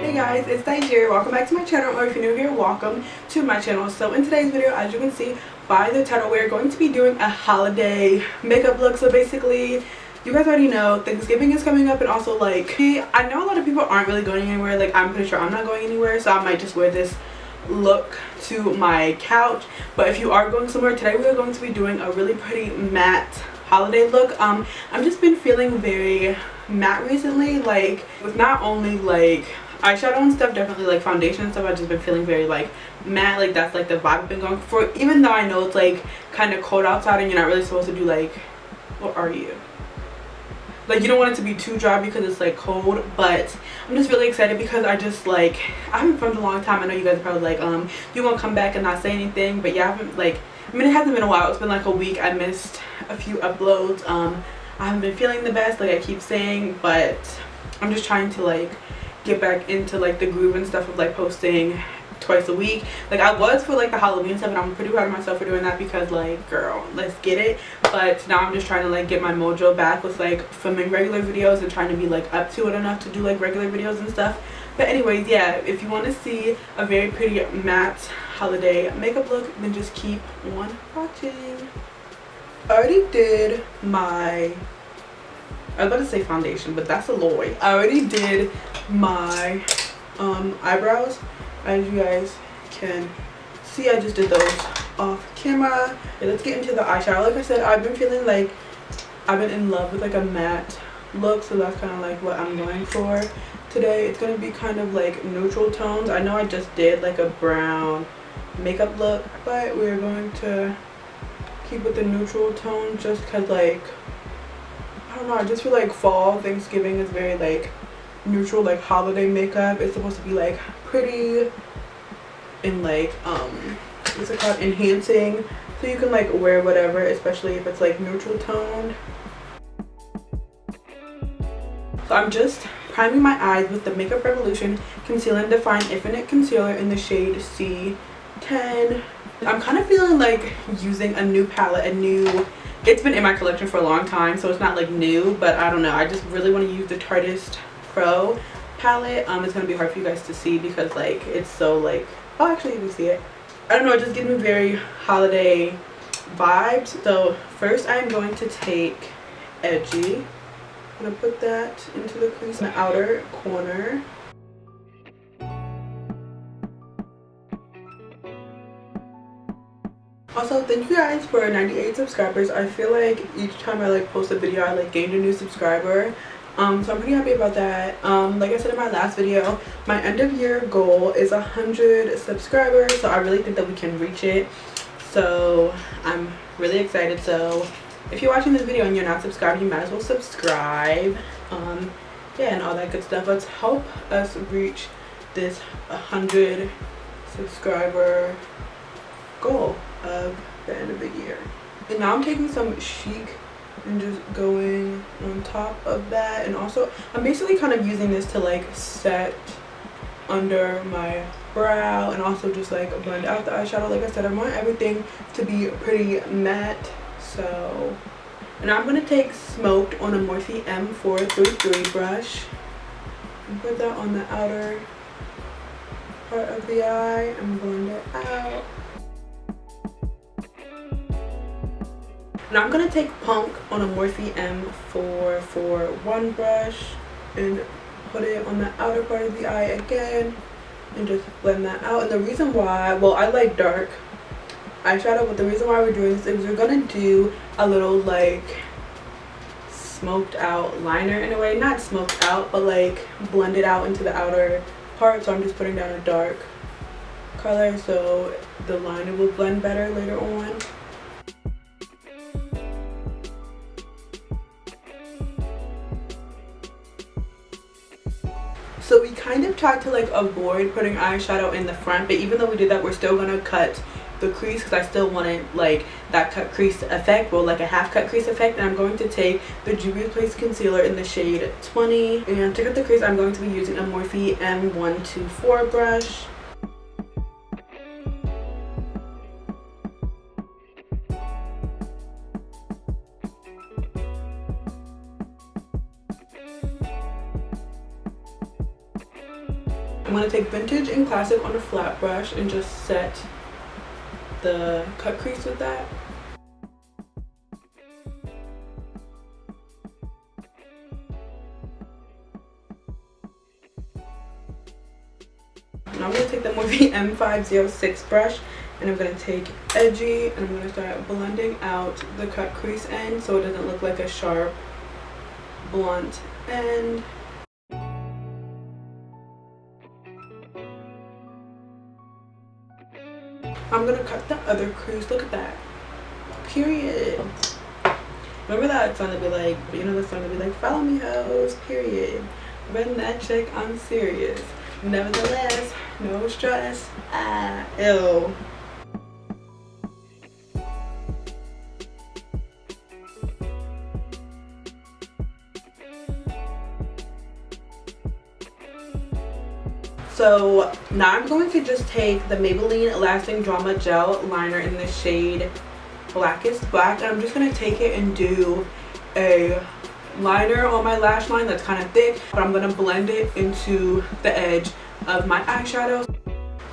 Hey guys, it's Nigeria. Welcome back to my channel, or if you're new here, welcome to my channel. So in today's video, as you can see by the title, we're going to be doing a holiday makeup look. So basically, you guys already know Thanksgiving is coming up, and also like I know a lot of people aren't really going anywhere. Like I'm pretty sure I'm not going anywhere, so I might just wear this look to my couch. But if you are going somewhere, today we are going to be doing a really pretty matte holiday look. I've just been feeling very matte recently, like with not only like eyeshadow and stuff, definitely like foundation and stuff. I've just been feeling very like matte, like that's like the vibe I've been going for, even though I know it's like kind of cold outside and you're not really supposed to do like, what are you, like you don't want it to be too dry because it's like cold. But I'm just really excited because I just like, I haven't filmed in a long time. I know you guys are probably like you won't come back and not say anything, but yeah, I haven't, like, I mean, it hasn't been a while. It's been like a week. I missed a few uploads. I haven't been feeling the best, like I keep saying, but I'm just trying to like get back into like the groove and stuff of like posting twice a week. Like I was for like the Halloween stuff, and I'm pretty proud of myself for doing that because like, girl, let's get it. But now I'm just trying to like get my mojo back with like filming regular videos and trying to be like up to it enough to do like regular videos and stuff. But anyways, yeah, if you want to see a very pretty matte holiday makeup look, then just keep on watching. I already did my, I was about to say foundation, but that's a lie. I already did my eyebrows. As you guys can see, I just did those off camera. Okay, let's get into the eyeshadow. Like I said, I've been feeling like I've been in love with like a matte look, so that's kind of like what I'm going for today. It's going to be kind of like neutral tones. I know I just did like a brown makeup look, but we're going to keep with the neutral tone just because like, I don't know, I just feel like fall, Thanksgiving is very like neutral, like holiday makeup. It's supposed to be like pretty and like what's it called, enhancing, so you can like wear whatever, especially if it's like neutral toned. So I'm just priming my eyes with the Makeup Revolution Conceal and Define Infinite Concealer in the shade C10. I'm kind of feeling like using a new palette, it's been in my collection for a long time, so it's not like new, but I don't know, I just really want to use the Tartist Pro palette. It's gonna be hard for you guys to see because like it's so like, oh, actually you can see it. I don't know, it just gives me very holiday vibes. So first I'm going to take Edgy. I'm gonna put that into the crease in the outer corner. Also, thank you guys for 98 subscribers. I feel like each time I like post a video, I like gained a new subscriber. So I'm pretty happy about that. Like I said in my last video, my end of year goal is 100 subscribers, so I really think that we can reach it. So I'm really excited. So if you're watching this video and you're not subscribed, you might as well subscribe. Yeah, and all that good stuff. Let's help us reach this 100 subscriber goal of the end of the year. And now I'm taking some Chic and just going on top of that, and also I'm basically kind of using this to like set under my brow and also just like blend out the eyeshadow. Like I said, I want everything to be pretty matte. So, and I'm gonna take Smoked on a Morphe M433 brush and put that on the outer part of the eye and blend it out. Now I'm going to take Punk on a Morphe M441 brush and put it on the outer part of the eye again and just blend that out. And the reason why, well, I like dark eyeshadow, but the reason why we're doing this is we're going to do a little like smoked out liner in a way. Not smoked out, but like blend it out into the outer part. So I'm just putting down a dark color so the liner will blend better later on. So we kind of tried to like avoid putting eyeshadow in the front, but even though we did that, we're still gonna cut the crease because I still wanted like that cut crease effect, well, like a half cut crease effect. And I'm going to take the Juvia's Place concealer in the shade 20, and to cut the crease I'm going to be using a Morphe M124 brush. I'm going to take Vintage and Classic on a flat brush and just set the cut crease with that. Now I'm going to take the Morphe M506 brush and I'm going to take Edgy and I'm going to start blending out the cut crease end so it doesn't look like a sharp blunt end. I'm going to cut the other crease. Look at that. Period. Remember that song to be like, you know the song to be like, follow me hoes, period. Run that check, I'm serious. Nevertheless, no stress. Ah, ew. So now I'm going to just take the Maybelline Lasting Drama Gel Liner in the shade Blackest Black. And I'm just going to take it and do a liner on my lash line that's kind of thick. But I'm going to blend it into the edge of my eyeshadow.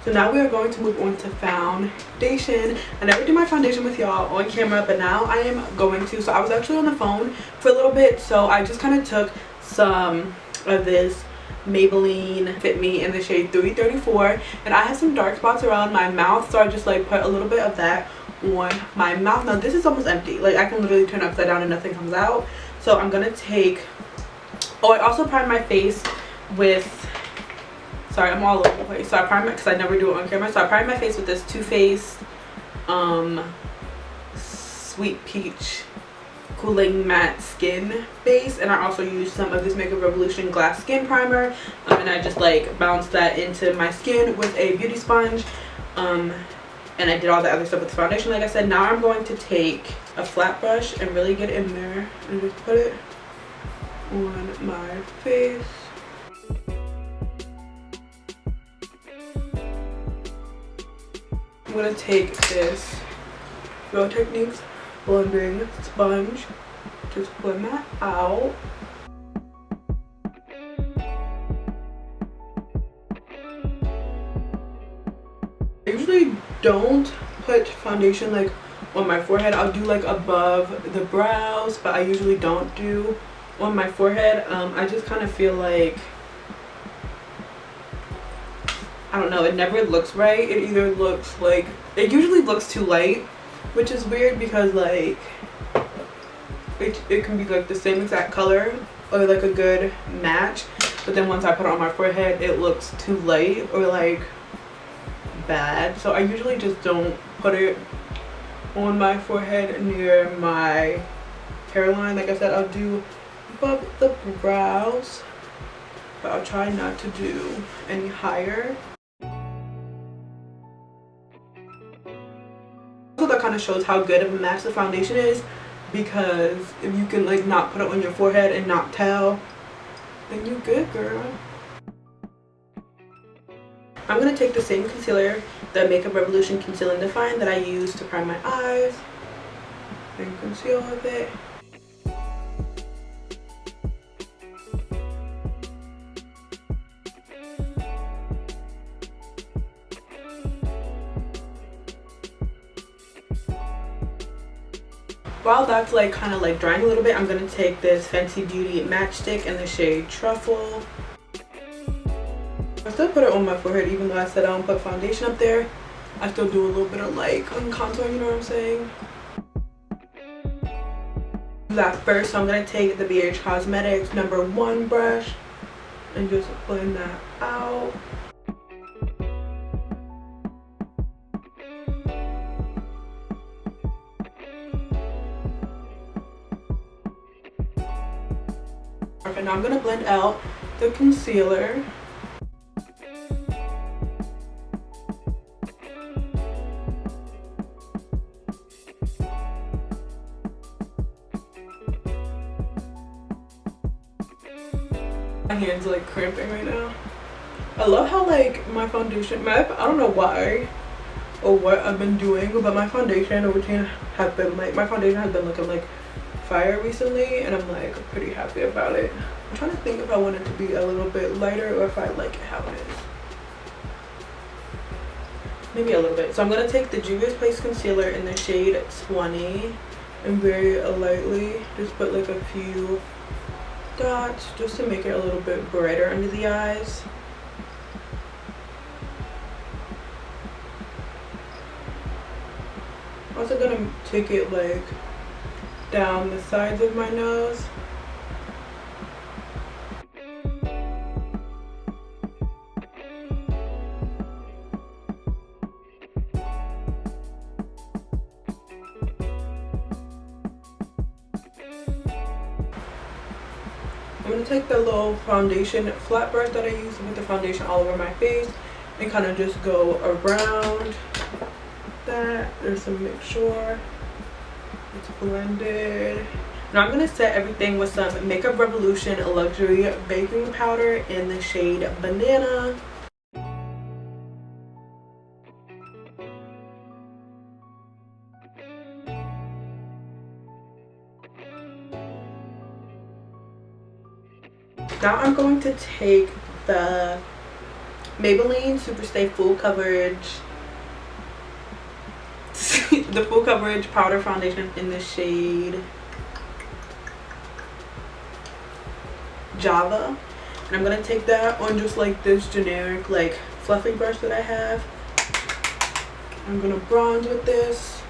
So now we are going to move on to foundation. I never do my foundation with y'all on camera, but now I am going to. So I was actually on the phone for a little bit. So I just kind of took some of this Maybelline Fit Me in the shade 334 and I have some dark spots around my mouth, so I just like put a little bit of that on my mouth. Now this is almost empty, like I can literally turn it upside down and nothing comes out. So I'm gonna take, oh, I also primed my face with, sorry I'm all over the place, so I primed it because I never do it on camera. So I primed my face with this Too Faced Sweet Peach Cooling Matte Skin Base, and I also used some of this Makeup Revolution Glass Skin Primer, and I just like bounced that into my skin with a beauty sponge, and I did all the other stuff with the foundation like I said. Now I'm going to take a flat brush and really get in there and just put it on my face. I'm going to take this Real Techniques blending sponge, just blend that out. I usually don't put foundation like on my forehead. I'll do like above the brows, but I usually don't do on my forehead. I just kind of feel like, I don't know, it never looks right. It either looks like, it usually looks too light, which is weird because like it can be like the same exact color or like a good match, but then once I put it on my forehead it looks too light or like bad. So I usually just don't put it on my forehead near my hairline. Like I said, I'll do above the brows, but I'll try not to do any higher. So that kind of shows how good of a match the foundation is, because if you can like not put it on your forehead and not tell, then you good, girl. I'm going to take the same concealer, the Makeup Revolution Conceal and Define that I used to prime my eyes, and conceal with it. While that's like kind of like drying a little bit, I'm going to take this Fenty Beauty matchstick in the shade Truffle. I still put it on my forehead even though I said I don't put foundation up there. I still do a little bit of like contour, you know what I'm saying? That first, so I'm going to take the BH Cosmetics #1 brush and just blend that out. Okay, now I'm going to blend out the concealer. My hands are like cramping right now. I love how like my foundation, I don't know why or what I've been doing, but my foundation routine has been like, my foundation has been looking like fire recently, and I'm like pretty happy about it. I'm trying to think if I want it to be a little bit lighter or if I like it how it is. maybe a little bit. So I'm going to take the Juvia's Place concealer in the shade 20 and very lightly just put like a few dots just to make it a little bit brighter under the eyes. Also gonna take it like down the sides of my nose. I'm going to take the little foundation flat brush that I use to put the foundation all over my face and kind of just go around that just to make sure it's blended. Now I'm going to set everything with some Makeup Revolution Luxury Baking Powder in the shade Banana. Now I'm going to take the Maybelline Superstay Full Coverage the Full Coverage Powder Foundation in the shade Java, and I'm going to take that on just like this generic like fluffy brush that I have. I'm going to bronze with this.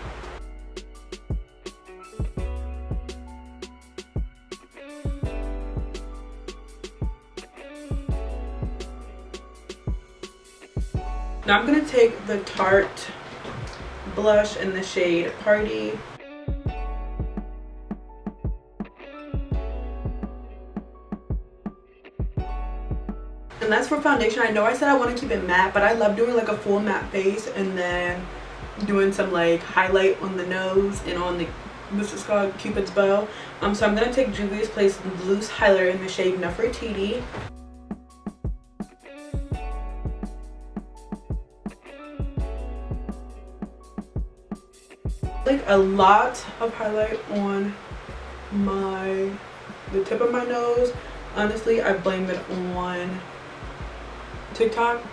Now I'm going to take the Tarte blush in the shade Party. And that's for foundation. I know I said I want to keep it matte, but I love doing like a full matte face and then doing some like highlight on the nose and on the, this is called Cupid's bow. So I'm going to take Juvia's Place loose highlighter in the shade Nefertiti. Like a lot of highlight on the tip of my nose. Honestly, I blame it on TikTok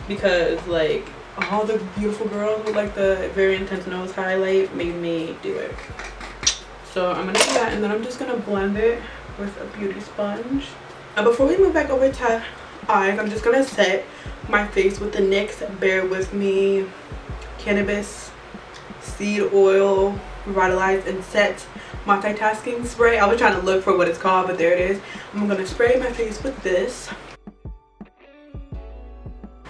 because like all the beautiful girls with like the very intense nose highlight made me do it. So I'm gonna do that, and then I'm just gonna blend it with a beauty sponge. Now before we move back over to eyes, I'm just gonna set my face with the NYX Bear With Me Cannabis Seed Oil Revitalize and Set Multitasking Spray. I was trying to look for what it's called, but there it is. I'm going to spray my face with this.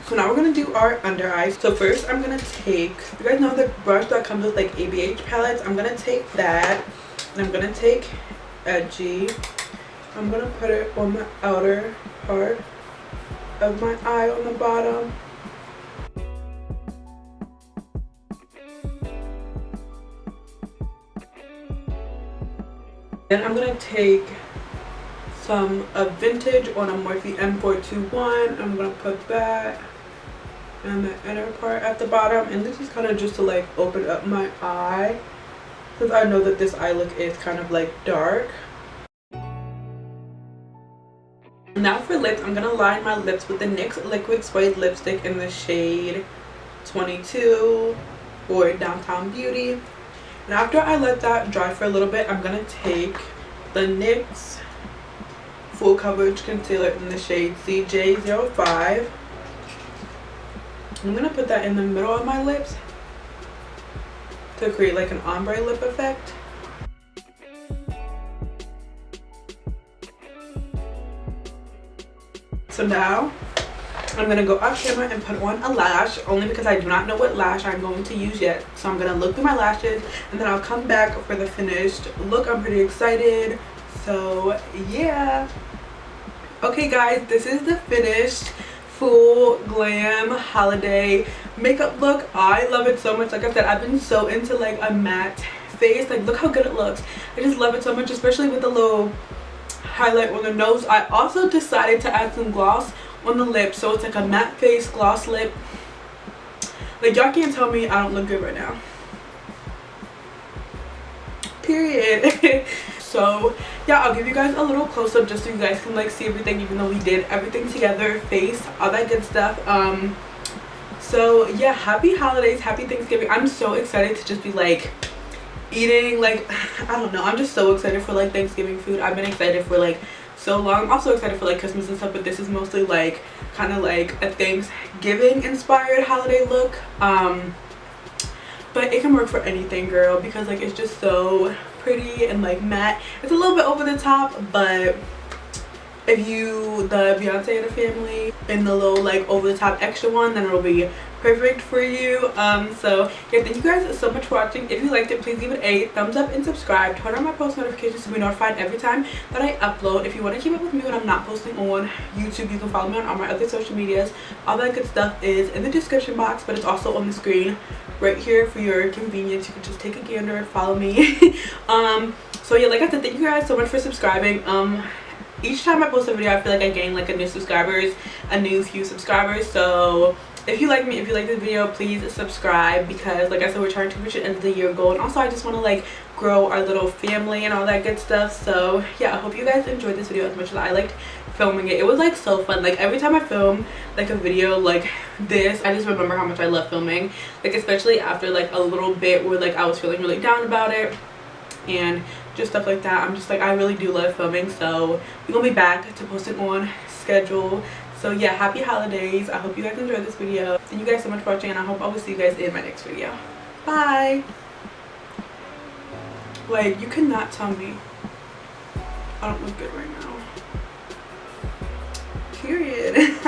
So now we're going to do our under eyes. So first I'm going to take, you guys know the brush that comes with like ABH palettes? I'm going to take that, and I'm going to take Edgy. I'm going to put it on the outer part of my eye on the bottom. Then I'm going to take some Vintage on a Morphe M421. I'm going to put that in the inner part at the bottom. And this is kind of just to like open up my eye, because I know that this eye look is kind of like dark. Now for lips, I'm going to line my lips with the NYX Liquid Suede Lipstick in the shade 22 or Downtown Beauty. And after I let that dry for a little bit, I'm going to take the NYX Full Coverage Concealer in the shade CJ05. I'm going to put that in the middle of my lips to create like an ombre lip effect. So now I'm going to go off camera and put on a lash, only because I do not know what lash I'm going to use yet. So I'm going to look through my lashes and then I'll come back for the finished look. I'm pretty excited. So yeah. Okay guys, this is the finished full glam holiday makeup look. I love it so much. Like I said, I've been so into like a matte face. Like look how good it looks. I just love it so much, especially with the little highlight on the nose. I also decided to add some gloss on the lip, so it's like a matte face gloss lip. Like y'all can't tell me I don't look good right now, period. So yeah, I'll give you guys a little close-up just so you guys can like see everything, even though we did everything together, face, all that good stuff. So yeah, happy holidays, happy Thanksgiving. I'm so excited to just be like eating, like I don't know, I'm just so excited for like Thanksgiving food. I've been excited for like so long. I'm also excited for like Christmas and stuff, but this is mostly like kind of like a Thanksgiving inspired holiday look. But it can work for anything, girl, because like it's just so pretty and like matte. It's a little bit over the top, but if you the Beyonce and the family in the little like over the top extra one, then it'll be perfect for you. So yeah, thank you guys so much for watching. If you liked it, please give it a thumbs up and subscribe. Turn on my post notifications to be notified every time that I upload. If you want to keep up with me when I'm not posting on YouTube, you can follow me on all my other social medias. All that good stuff is in the description box, but it's also on the screen right here for your convenience. You can just take a gander and follow me. So yeah, like I said, thank you guys so much for subscribing. Each time I post a video, I feel like I gain like a new few subscribers. So if you like me, if you like this video, please subscribe, because like I said, we're trying to reach the end of the year goal, and also I just want to like grow our little family and all that good stuff. So yeah, I hope you guys enjoyed this video as much as I liked filming it. It was like so fun. Like every time I film like a video like this, I just remember how much I love filming, like especially after like a little bit where like I was feeling really down about it and just stuff like that. I'm just like, I really do love filming. So we're gonna be back to posting on schedule. So yeah, happy holidays. I hope you guys enjoyed this video. Thank you guys so much for watching, and I hope I will see you guys in my next video. Bye. Like, you cannot tell me I don't look good right now. Period.